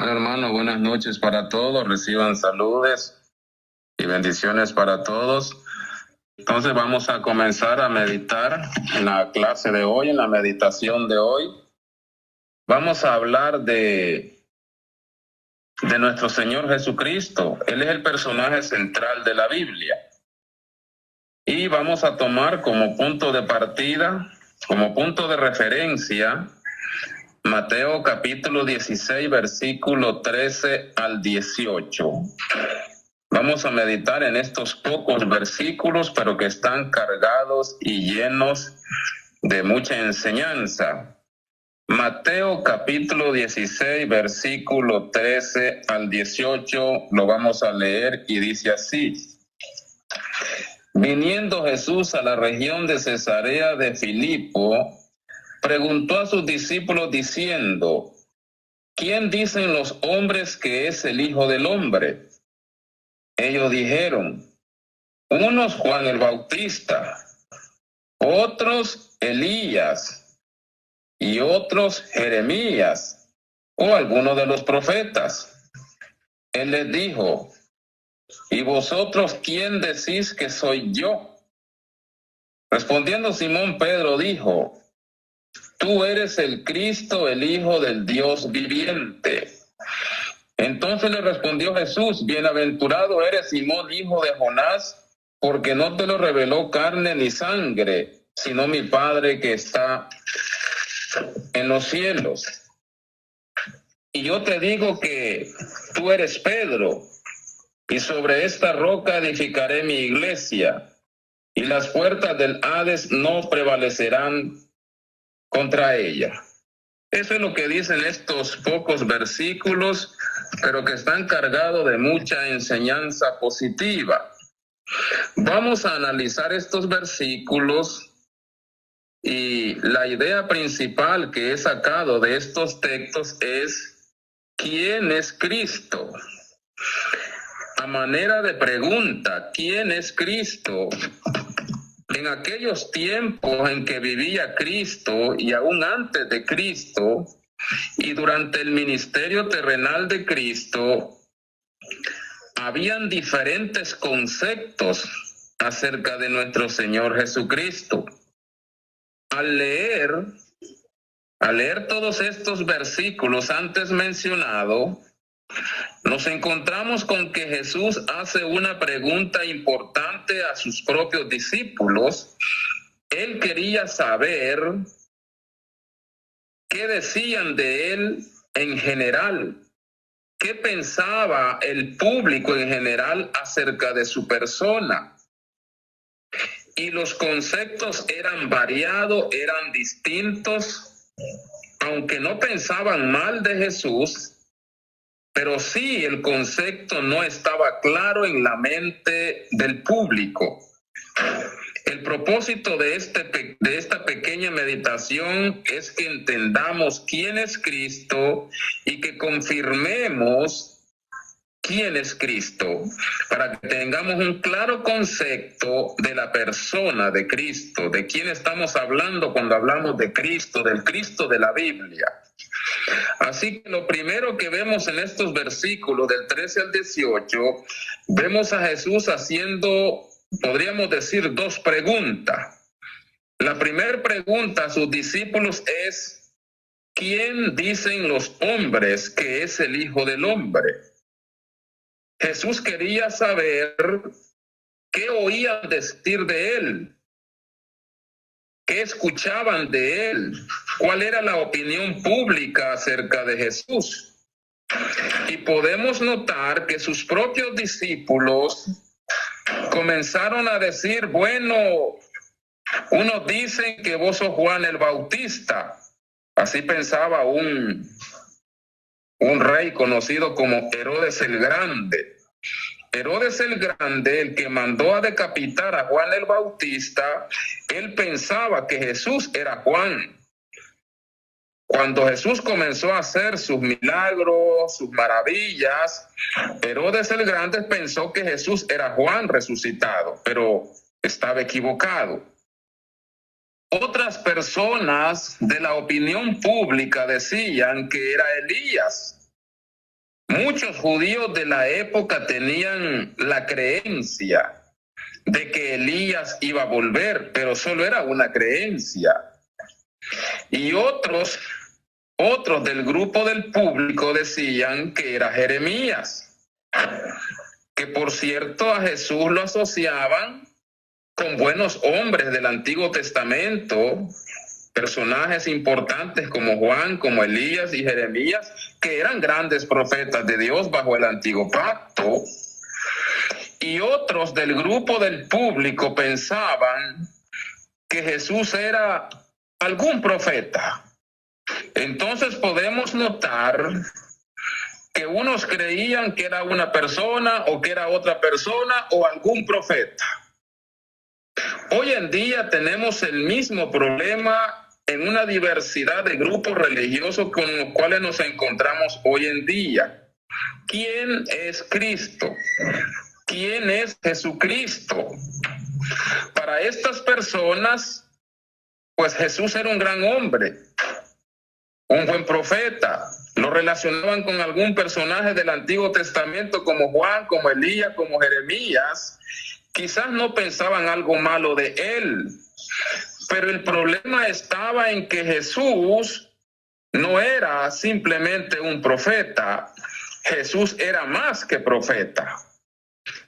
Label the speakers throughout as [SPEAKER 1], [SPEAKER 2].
[SPEAKER 1] Bueno, hermano, buenas noches para todos. Reciban saludes y bendiciones para todos. Entonces vamos a comenzar a meditar en la clase de hoy, en la meditación de hoy. Vamos a hablar de nuestro Señor Jesucristo. Él es el personaje central de la Biblia. Y vamos a tomar como punto de partida, como punto de referencia, Mateo capítulo 16, versículo 13 al 18. Vamos a meditar en estos pocos versículos, pero que están cargados y llenos de mucha enseñanza. Mateo capítulo 16, versículo 13 al 18, lo vamos a leer y dice así. Viniendo Jesús a la región de Cesarea de Filipo, preguntó a sus discípulos diciendo, ¿quién dicen los hombres que es el Hijo del Hombre? Ellos dijeron, unos Juan el Bautista, otros Elías y otros Jeremías o alguno de los profetas. Él les dijo, ¿y vosotros quién decís que soy yo? Respondiendo Simón Pedro dijo, tú eres el Cristo, el Hijo del Dios viviente. Entonces le respondió Jesús, bienaventurado eres Simón, hijo de Jonás, porque no te lo reveló carne ni sangre, sino mi Padre que está en los cielos. Y yo te digo que tú eres Pedro, y sobre esta roca edificaré mi iglesia, y las puertas del Hades no prevalecerán contra ella. Eso es lo que dicen estos pocos versículos, pero que están cargados de mucha enseñanza positiva. Vamos a analizar estos versículos y la idea principal que he sacado de estos textos es ¿quién es Cristo? A manera de pregunta, ¿quién es Cristo? En aquellos tiempos en que vivía Cristo y aún antes de Cristo y durante el ministerio terrenal de Cristo, habían diferentes conceptos acerca de nuestro Señor Jesucristo. Al leer todos estos versículos antes mencionados, nos encontramos con que Jesús hace una pregunta importante a sus propios discípulos. Él quería saber qué decían de él en general, qué pensaba el público en general acerca de su persona. Y los conceptos eran variados, eran distintos, aunque no pensaban mal de Jesús, pero sí el concepto no estaba claro en la mente del público. El propósito de esta pequeña meditación es que entendamos quién es Cristo y que confirmemos quién es Cristo, para que tengamos un claro concepto de la persona de Cristo, de quién estamos hablando cuando hablamos de Cristo, del Cristo de la Biblia. Así que lo primero que vemos en estos versículos del 13 al 18, vemos a Jesús haciendo, podríamos decir, dos preguntas. La primera pregunta a sus discípulos es, ¿quién dicen los hombres que es el Hijo del Hombre? Jesús quería saber qué oían decir de él, qué escuchaban de él, cuál era la opinión pública acerca de Jesús. Y podemos notar que sus propios discípulos comenzaron a decir, bueno, unos dicen que vos sos Juan el Bautista. Así pensaba un rey conocido como Herodes el Grande. Herodes el Grande, el que mandó a decapitar a Juan el Bautista, él pensaba que Jesús era Juan. Cuando Jesús comenzó a hacer sus milagros, sus maravillas, Herodes el Grande pensó que Jesús era Juan resucitado, pero estaba equivocado. Otras personas de la opinión pública decían que era Elías. Muchos judíos de la época tenían la creencia de que Elías iba a volver, pero solo era una creencia. Y otros del grupo del público decían que era Jeremías, que por cierto a Jesús lo asociaban con buenos hombres del Antiguo Testamento, personajes importantes como Juan, como Elías y Jeremías, que eran grandes profetas de Dios bajo el Antiguo Pacto. Y otros del grupo del público pensaban que Jesús era algún profeta. Entonces podemos notar que unos creían que era una persona o que era otra persona o algún profeta. Hoy en día tenemos el mismo problema en una diversidad de grupos religiosos con los cuales nos encontramos hoy en día. ¿Quién es Cristo? ¿Quién es Jesucristo? Para estas personas, pues Jesús era un gran hombre, un buen profeta. Lo relacionaban con algún personaje del Antiguo Testamento como Juan, como Elías, como Jeremías. Quizás no pensaban algo malo de él, pero el problema estaba en que Jesús no era simplemente un profeta, Jesús era más que profeta.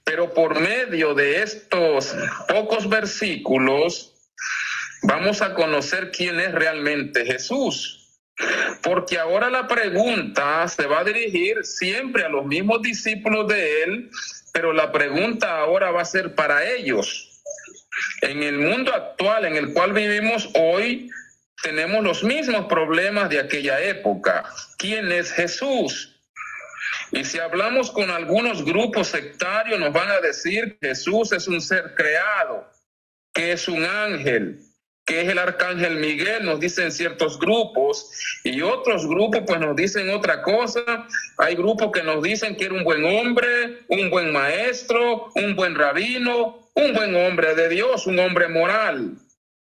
[SPEAKER 1] Pero por medio de estos pocos versículos vamos a conocer quién es realmente Jesús. Porque ahora la pregunta se va a dirigir siempre a los mismos discípulos de él, pero la pregunta ahora va a ser para ellos. En el mundo actual en el cual vivimos hoy, tenemos los mismos problemas de aquella época. ¿Quién es Jesús? Y si hablamos con algunos grupos sectarios, nos van a decir que Jesús es un ser creado, que es un ángel, que es el arcángel Miguel, nos dicen ciertos grupos, y otros grupos pues nos dicen otra cosa. Hay grupos que nos dicen que era un buen hombre, un buen maestro, un buen rabino, un buen hombre de Dios, un hombre moral.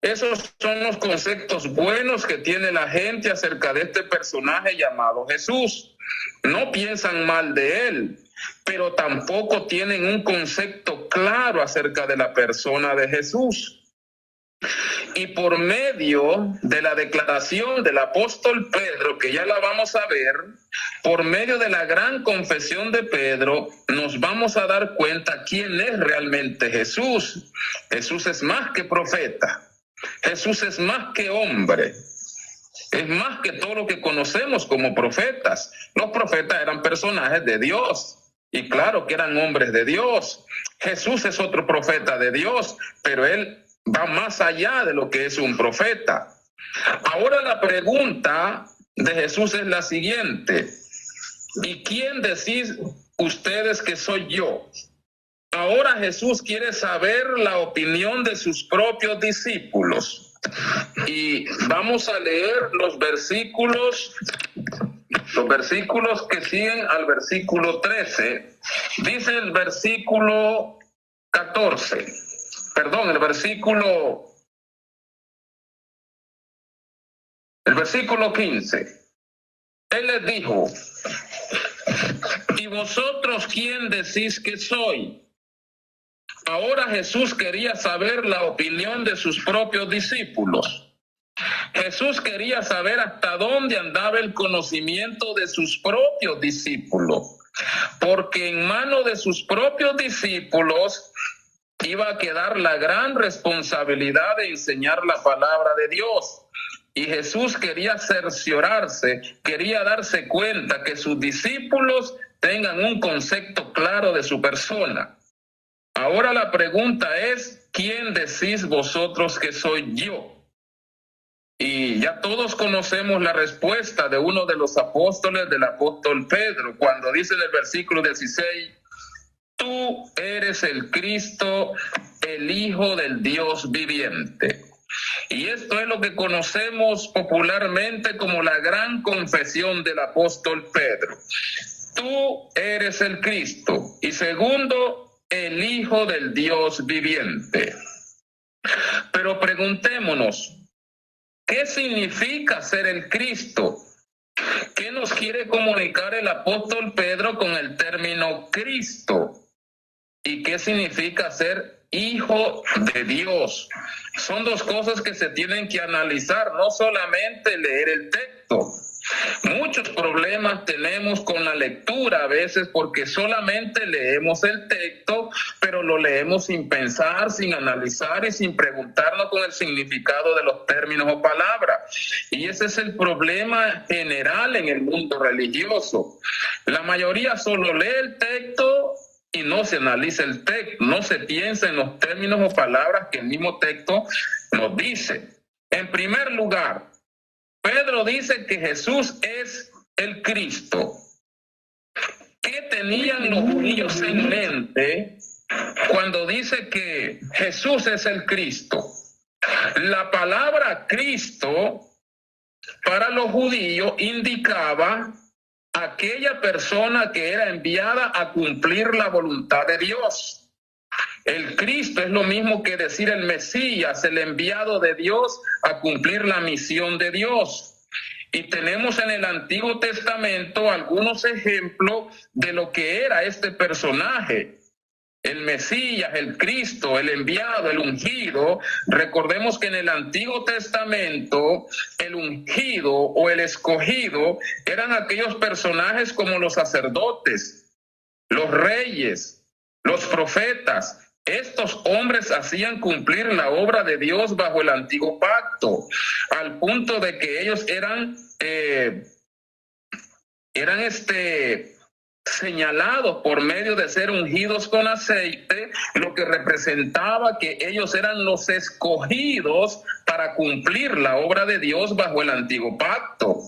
[SPEAKER 1] Esos son los conceptos buenos que tiene la gente acerca de este personaje llamado Jesús. No piensan mal de él, pero tampoco tienen un concepto claro acerca de la persona de Jesús. Y por medio de la declaración del apóstol Pedro, que ya la vamos a ver, por medio de la gran confesión de Pedro, nos vamos a dar cuenta quién es realmente Jesús. Jesús es más que profeta. Jesús es más que hombre. Es más que todo lo que conocemos como profetas. Los profetas eran personajes de Dios. Y claro que eran hombres de Dios. Jesús es otro profeta de Dios, pero él va más allá de lo que es un profeta. Ahora la pregunta de Jesús es la siguiente: ¿y quién decís ustedes que soy yo? Ahora Jesús quiere saber la opinión de sus propios discípulos. Y vamos a leer los versículos que siguen al versículo 13. Dice el versículo 14. Perdón, el versículo 15. Él les dijo: ¿y vosotros quién decís que soy? Ahora Jesús quería saber la opinión de sus propios discípulos. Jesús quería saber hasta dónde andaba el conocimiento de sus propios discípulos, porque en manos de sus propios discípulos iba a quedar la gran responsabilidad de enseñar la palabra de Dios. Y Jesús quería cerciorarse, quería darse cuenta que sus discípulos tengan un concepto claro de su persona. Ahora la pregunta es: ¿quién decís vosotros que soy yo? Y ya todos conocemos la respuesta de uno de los apóstoles, del apóstol Pedro, cuando dice en el versículo 16: tú eres el Cristo, el Hijo del Dios viviente. Y esto es lo que conocemos popularmente como la gran confesión del apóstol Pedro. Tú eres el Cristo. Y segundo, el Hijo del Dios viviente. Pero preguntémonos, ¿qué significa ser el Cristo? ¿Qué nos nos quiere comunicar el apóstol Pedro con el término Cristo? ¿Y qué significa ser hijo de Dios? Son dos cosas que se tienen que analizar, no solamente leer el texto. Muchos problemas tenemos con la lectura a veces porque solamente leemos el texto, pero lo leemos sin pensar, sin analizar y sin preguntarnos con el significado de los términos o palabras. Y ese es el problema general en el mundo religioso. La mayoría solo lee el texto y no se analiza el texto, no se piensa en los términos o palabras que el mismo texto nos dice. En primer lugar, Pedro dice que Jesús es el Cristo. ¿Qué tenían los judíos en mente cuando dice que Jesús es el Cristo? La palabra Cristo para los judíos indicaba aquella persona que era enviada a cumplir la voluntad de Dios. El Cristo es lo mismo que decir el Mesías, el enviado de Dios a cumplir la misión de Dios. Y tenemos en el Antiguo Testamento algunos ejemplos de lo que era este personaje. El Mesías, el Cristo, el enviado, el ungido. Recordemos que en el Antiguo Testamento el ungido o el escogido eran aquellos personajes como los sacerdotes, los reyes, los profetas. Estos hombres hacían cumplir la obra de Dios bajo el antiguo pacto, al punto de que ellos eran señalados por medio de ser ungidos con aceite, lo que representaba que ellos eran los escogidos para cumplir la obra de Dios bajo el antiguo pacto.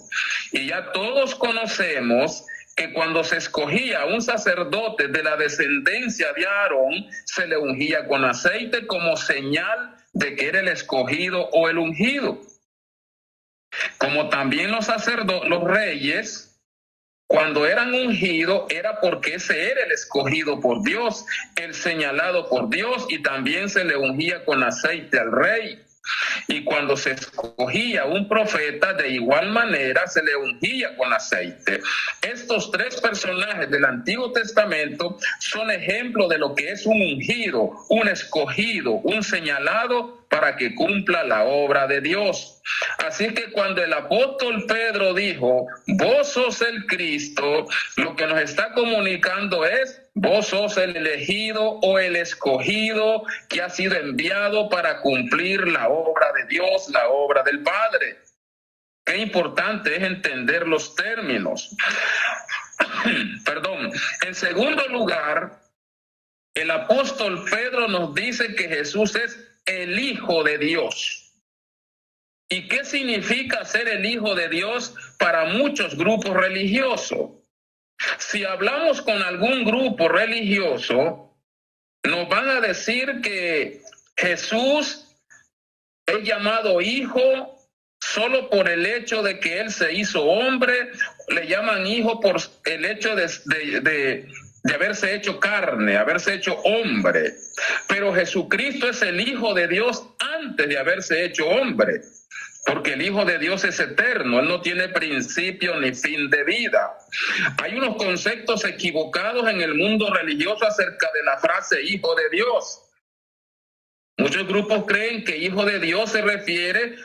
[SPEAKER 1] Y ya todos conocemos que cuando se escogía un sacerdote de la descendencia de Aarón, se le ungía con aceite como señal de que era el escogido o el ungido. Como también los sacerdotes, los reyes, cuando eran ungidos, era porque ese era el escogido por Dios, el señalado por Dios, y también se le ungía con aceite al rey. Y cuando se escogía un profeta, de igual manera se le ungía con aceite. Estos tres personajes del Antiguo Testamento son ejemplos de lo que es un ungido, un escogido, un señalado para que cumpla la obra de Dios. Así que cuando el apóstol Pedro dijo, vos sos el Cristo, lo que nos está comunicando es, vos sos el elegido o el escogido que ha sido enviado para cumplir la obra de Dios, la obra del Padre. Qué importante es entender los términos. Perdón. En segundo lugar, el apóstol Pedro nos dice que Jesús es el Hijo de Dios. ¿Y qué significa ser el Hijo de Dios para muchos grupos religiosos? Si hablamos con algún grupo religioso, nos van a decir que Jesús es llamado hijo solo por el hecho de que él se hizo hombre, le llaman hijo por el hecho de haberse hecho carne, haberse hecho hombre. Pero Jesucristo es el Hijo de Dios antes de haberse hecho hombre. Porque el Hijo de Dios es eterno, Él no tiene principio ni fin de vida. Hay unos conceptos equivocados en el mundo religioso acerca de la frase Hijo de Dios. Muchos grupos creen que Hijo de Dios se refiere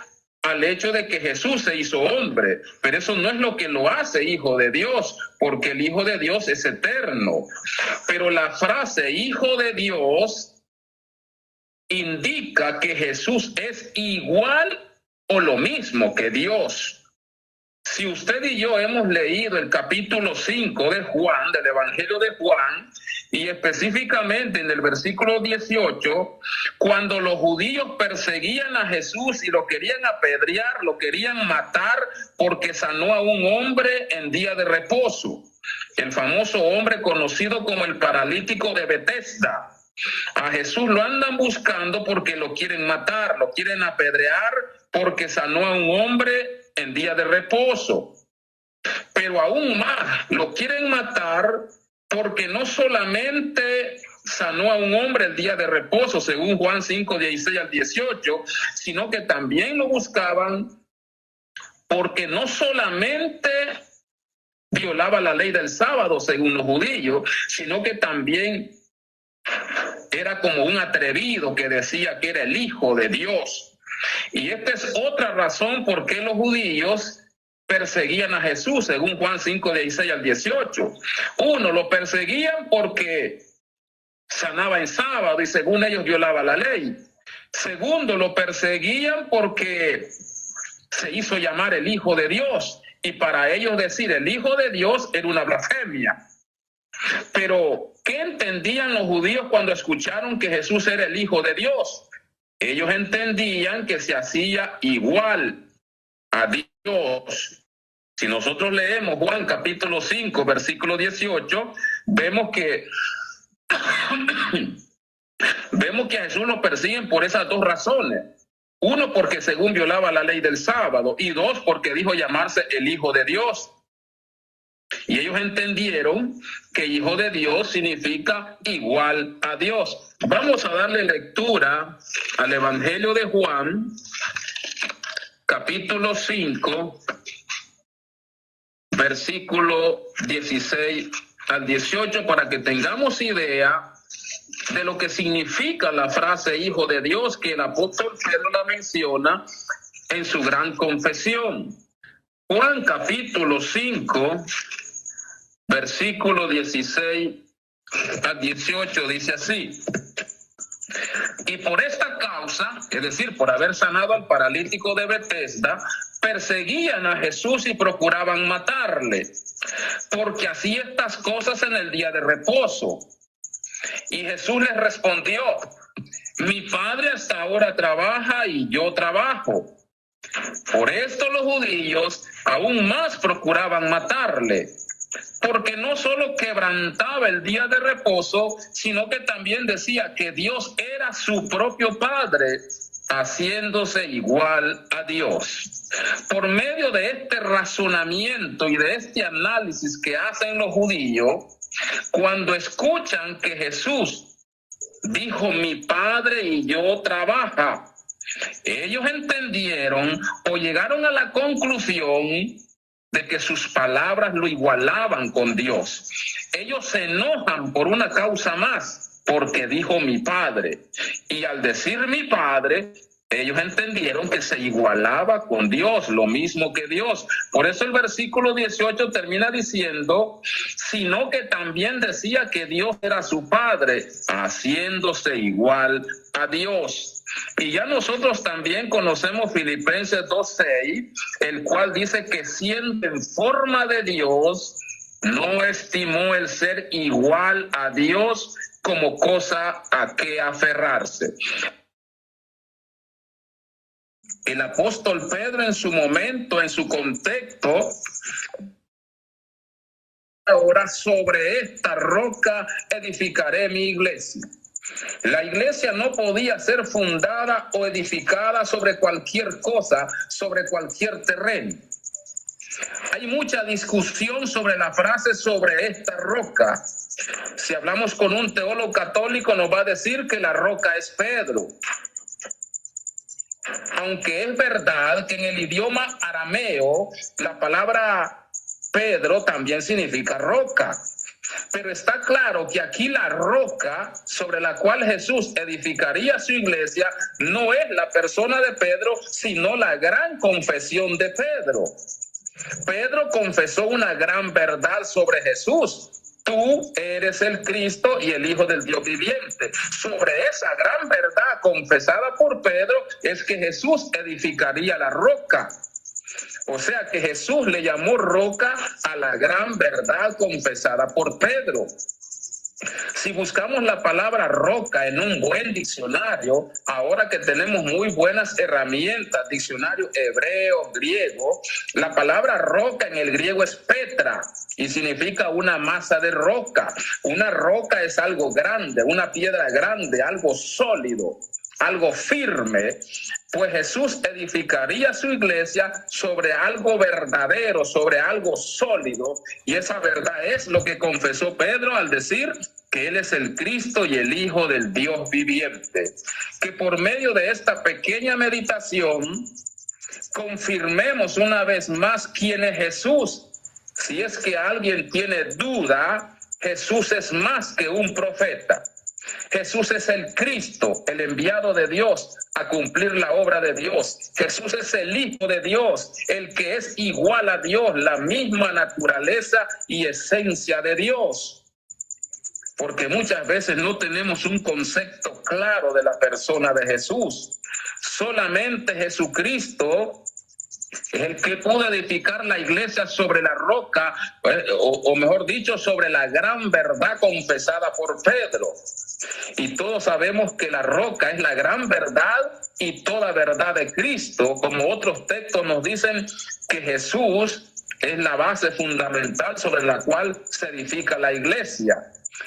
[SPEAKER 1] al hecho de que Jesús se hizo hombre, pero eso no es lo que lo hace Hijo de Dios, porque el Hijo de Dios es eterno. Pero la frase Hijo de Dios indica que Jesús es igual o lo mismo que Dios. Si usted y yo hemos leído el capítulo 5 de Juan, del Evangelio de Juan, y específicamente en el versículo 18, cuando los judíos perseguían a Jesús y lo querían apedrear, lo querían matar porque sanó a un hombre en día de reposo, el famoso hombre conocido como el paralítico de Betesda. A Jesús lo andan buscando porque lo quieren matar, lo quieren apedrear porque sanó a un hombre en día de reposo. Pero aún más, lo quieren matar porque no solamente sanó a un hombre el día de reposo, según Juan 5, 16 al 18, sino que también lo buscaban porque no solamente violaba la ley del sábado según los judíos, sino que también era como un atrevido que decía que era el Hijo de Dios. Y esta es otra razón por qué los judíos perseguían a Jesús, según Juan 5, 16 al 18. Uno, lo perseguían porque sanaba en sábado y según ellos violaba la ley. Segundo, lo perseguían porque se hizo llamar el Hijo de Dios, y para ellos decir el Hijo de Dios era una blasfemia. Pero, ¿qué entendían los judíos cuando escucharon que Jesús era el Hijo de Dios? Ellos entendían que se hacía igual a Dios. Si nosotros leemos Juan capítulo 5, versículo 18, vemos que a Jesús lo persiguen por esas dos razones. Uno, porque según violaba la ley del sábado, y dos, porque dijo llamarse el Hijo de Dios. Y ellos entendieron que Hijo de Dios significa igual a Dios. Vamos a darle lectura al Evangelio de Juan, capítulo 5, versículo 16 al 18, para que tengamos idea de lo que significa la frase Hijo de Dios, que el apóstol Pedro la menciona en su gran confesión. Juan capítulo 5, versículo 16 al 18 dice así: y por esta causa, es decir, por haber sanado al paralítico de Betesda, perseguían a Jesús y procuraban matarle, porque hacía estas cosas en el día de reposo. Y Jesús les respondió: mi Padre hasta ahora trabaja y yo trabajo. Por esto los judíos aún más procuraban matarle, porque no solo quebrantaba el día de reposo, sino que también decía que Dios era su propio Padre, haciéndose igual a Dios. Por medio de este razonamiento y de este análisis que hacen los judíos, cuando escuchan que Jesús dijo mi Padre y yo trabaja, ellos entendieron o llegaron a la conclusión de que sus palabras lo igualaban con Dios. Ellos se enojan por una causa más, porque dijo mi Padre. Y al decir mi Padre, ellos entendieron que se igualaba con Dios, lo mismo que Dios. Por eso el versículo 18 termina diciendo, sino que también decía que Dios era su Padre, haciéndose igual a Dios. Y ya nosotros también conocemos Filipenses 2:6, el cual dice que siendo en forma de Dios, no estimó el ser igual a Dios como cosa a que aferrarse. El apóstol Pedro en su momento, en su contexto, ahora sobre esta roca edificaré mi iglesia. La iglesia no podía ser fundada o edificada sobre cualquier cosa, sobre cualquier terreno. Hay mucha discusión sobre la frase sobre esta roca. Si hablamos con un teólogo católico, nos va a decir que la roca es Pedro. Aunque es verdad que en el idioma arameo la palabra Pedro también significa roca. Pero está claro que aquí la roca sobre la cual Jesús edificaría su iglesia no es la persona de Pedro, sino la gran confesión de Pedro. Pedro confesó una gran verdad sobre Jesús. Tú eres el Cristo y el Hijo del Dios viviente. Sobre esa gran verdad confesada por Pedro es que Jesús edificaría la roca. O sea que Jesús le llamó roca a la gran verdad confesada por Pedro. Si buscamos la palabra roca en un buen diccionario, ahora que tenemos muy buenas herramientas, diccionario hebreo, griego, la palabra roca en el griego es petra y significa una masa de roca. Una roca es algo grande, una piedra grande, algo sólido, algo firme. Pues Jesús edificaría su iglesia sobre algo verdadero, sobre algo sólido. Y esa verdad es lo que confesó Pedro al decir que Él es el Cristo y el Hijo del Dios viviente. Que por medio de esta pequeña meditación confirmemos una vez más quién es Jesús Si es que alguien tiene duda, Jesús es más que un profeta. Jesús es el Cristo, el enviado de Dios a cumplir la obra de Dios. Jesús es el Hijo de Dios, el que es igual a Dios, la misma naturaleza y esencia de Dios. Porque muchas veces no tenemos un concepto claro de la persona de Jesús. Solamente Jesucristo es el que pudo edificar la iglesia sobre la roca, o mejor dicho, sobre la gran verdad confesada por Pedro. Y todos sabemos que la roca es la gran verdad y toda verdad de Cristo, como otros textos nos dicen que Jesús es la base fundamental sobre la cual se edifica la iglesia.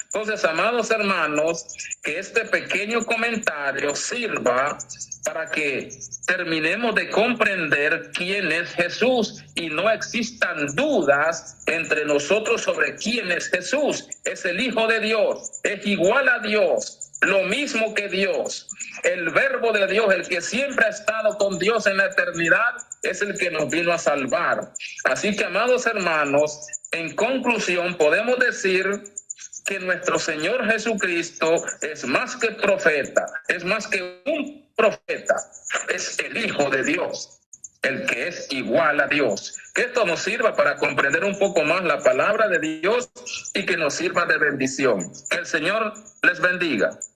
[SPEAKER 1] Entonces, amados hermanos, que este pequeño comentario sirva para que terminemos de comprender quién es Jesús y no existan dudas entre nosotros sobre quién es Jesús. Es el Hijo de Dios, es igual a Dios, lo mismo que Dios. El Verbo de Dios, el que siempre ha estado con Dios en la eternidad, es el que nos vino a salvar. Así que, amados hermanos, en conclusión podemos decir que nuestro Señor Jesucristo es más que profeta, es más que un profeta, es el Hijo de Dios, el que es igual a Dios. Que esto nos sirva para comprender un poco más la palabra de Dios y que nos sirva de bendición. Que el Señor les bendiga.